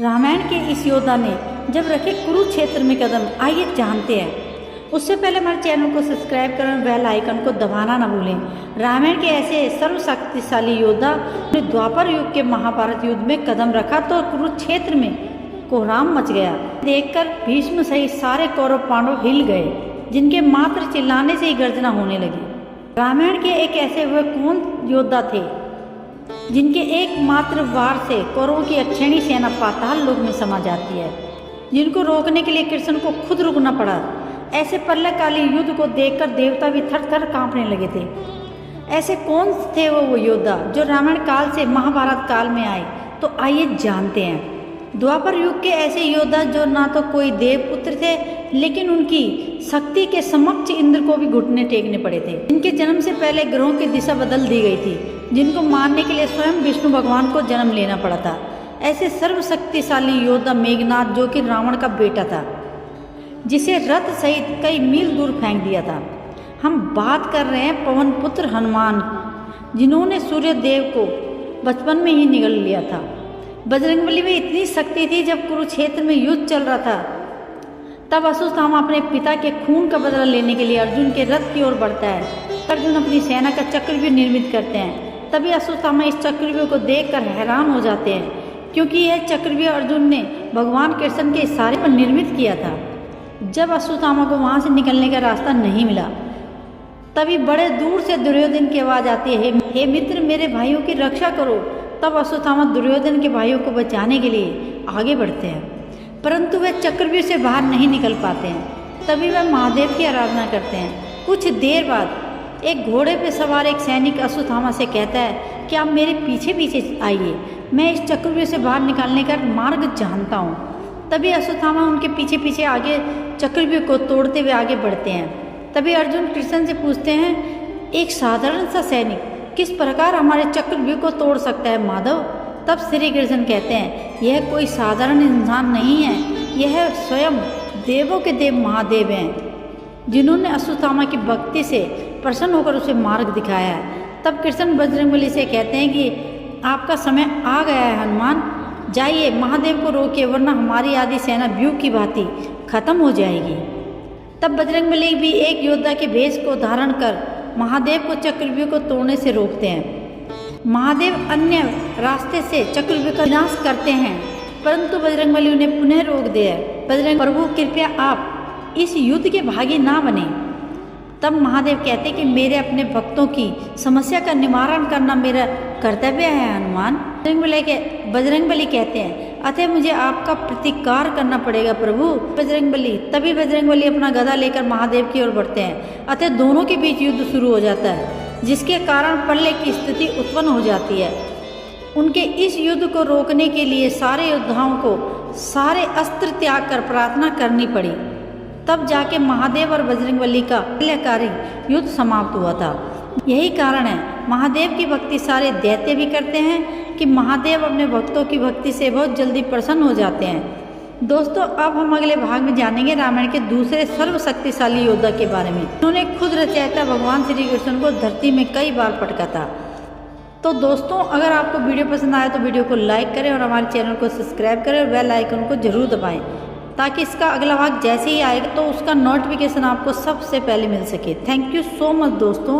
रामायण के इस योद्धा ने जब रखे कुरुक्षेत्र में कदम, आइए जानते हैं। उससे पहले हमारे चैनल को सब्सक्राइब करें और बेल आइकन को दबाना ना भूलें। रामायण के ऐसे सर्वशक्तिशाली योद्धा ने द्वापर युग के महाभारत युद्ध में कदम रखा तो कुरुक्षेत्र में कोहराम मच गया। देखकर भीष्म सहित सारे कौरव पांडव हिल गए, जिनके मात्र चिल्लाने से ही गर्जना होने लगी। रामायण के एक ऐसे वह कौन योद्धा थे जिनके एकमात्र वार से कौरवों की अक्षयणी सेना पाताल लोक में समा जाती है, जिनको रोकने के लिए कृष्ण को खुद रुकना पड़ा। ऐसे प्रलयकालीन युद्ध को देखकर देवता भी थर थर कांपने लगे थे। ऐसे कौन थे वो योद्धा जो रामायण काल से महाभारत काल में आए, तो आइए जानते हैं। द्वापर युग के ऐसे योद्धा जो ना तो कोई देवपुत्र थे, लेकिन उनकी शक्ति के समक्ष इंद्र को भी घुटने टेकने पड़े थे। इनके जन्म से पहले ग्रहों की दिशा बदल दी गई थी, जिनको मारने के लिए स्वयं विष्णु भगवान को जन्म लेना पड़ा था। ऐसे सर्वशक्तिशाली योद्धा मेघनाथ, जो कि रावण का बेटा था, जिसे रथ सहित कई मील दूर फेंक दिया था। हम बात कर रहे हैं पवन पुत्र हनुमान, जिन्होंने सूर्य देव को बचपन में ही निगल लिया था। बजरंगबली में इतनी शक्ति थी, जब कुरुक्षेत्र में युद्ध चल रहा था तब अश्वत्थामा अपने पिता के खून का बदला लेने के लिए अर्जुन के रथ की ओर बढ़ता है। अर्जुन अपनी सेना का चक्रव्यूह निर्मित करते हैं। तभी अश्वत्थामा इस चक्रव्यूह को देखकर हैरान हो जाते हैं, क्योंकि यह चक्रव्यूह अर्जुन ने भगवान कृष्ण के इशारे पर निर्मित किया था। जब अश्वत्थामा को वहाँ से निकलने का रास्ता नहीं मिला, तभी बड़े दूर से दुर्योधन की आवाज़ आती है, हे मित्र, मेरे भाइयों की रक्षा करो। तब अश्वत्थामा दुर्योधन के भाइयों को बचाने के लिए आगे बढ़ते हैं, परंतु वे चक्रव्यूह से बाहर नहीं निकल पाते हैं। तभी वह महादेव की आराधना करते हैं। कुछ देर बाद एक घोड़े पर सवार एक सैनिक अश्वत्थामा से कहता है कि आप मेरे पीछे पीछे आइए, मैं इस चक्रव्यूह से बाहर निकालने का मार्ग जानता हूँ। तभी अश्वत्थामा उनके पीछे पीछे आगे चक्रव्यूह को तोड़ते हुए आगे बढ़ते हैं। तभी अर्जुन कृष्ण से पूछते हैं, एक साधारण सा सैनिक किस प्रकार हमारे चक्रव्यूह को तोड़ सकता है माधव? तब श्री कृष्ण कहते हैं, यह कोई साधारण इंसान नहीं है, यह स्वयं देवों के देव महादेव हैं, जिन्होंने अश्वत्थामा की भक्ति से प्रसन्न होकर उसे मार्ग दिखाया है। तब कृष्ण बजरंगबली से कहते हैं कि आपका समय आ गया है हनुमान, जाइए महादेव को रोकिए, वरना हमारी आधी सेना व्यूह की भांति खत्म हो जाएगी। तब बजरंगबली भी एक योद्धा के भेष को धारण कर महादेव को चक्रव्यूह को तोड़ने से रोकते हैं। महादेव अन्य रास्ते से चक्रव्यूह का विनाश करते हैं, परंतु बजरंगबली उन्हें पुनः रोक दे। बजरंग प्रभु, कृपया आप इस युद्ध के भागी ना बने। तब महादेव कहते कि मेरे अपने भक्तों की समस्या का निवारण करना मेरा कर्तव्य है हनुमान। बजरंगबली कहते हैं, अतः मुझे आपका प्रतिकार करना पड़ेगा प्रभु। तभी बजरंगबली अपना गदा लेकर महादेव की ओर बढ़ते हैं। अतः दोनों के बीच युद्ध शुरू हो जाता है, जिसके कारण प्रलय की स्थिति उत्पन्न हो जाती है। उनके इस युद्ध को रोकने के लिए सारे योद्धाओं को सारे अस्त्र त्याग कर प्रार्थना करनी पड़ी। तब जाके महादेव और बजरंगबली का प्रलयकारी युद्ध समाप्त हुआ था। यही कारण है महादेव की भक्ति सारे दैत्य भी करते हैं कि महादेव अपने भक्तों की भक्ति से बहुत जल्दी प्रसन्न हो जाते हैं। दोस्तों, अब हम अगले भाग में जानेंगे रामायण के दूसरे सर्वशक्तिशाली योद्धा के बारे में। उन्होंने खुद रचयिता भगवान श्री कृष्ण को धरती में कई बार पटका था। तो दोस्तों, अगर आपको वीडियो पसंद आए तो वीडियो को लाइक करें और हमारे चैनल को सब्सक्राइब करें और बेल आइकन को जरूर दबाएं, ताकि इसका अगला भाग जैसे ही आएगा तो उसका नोटिफिकेशन आपको सबसे पहले मिल सके। थैंक यू सो मच दोस्तों।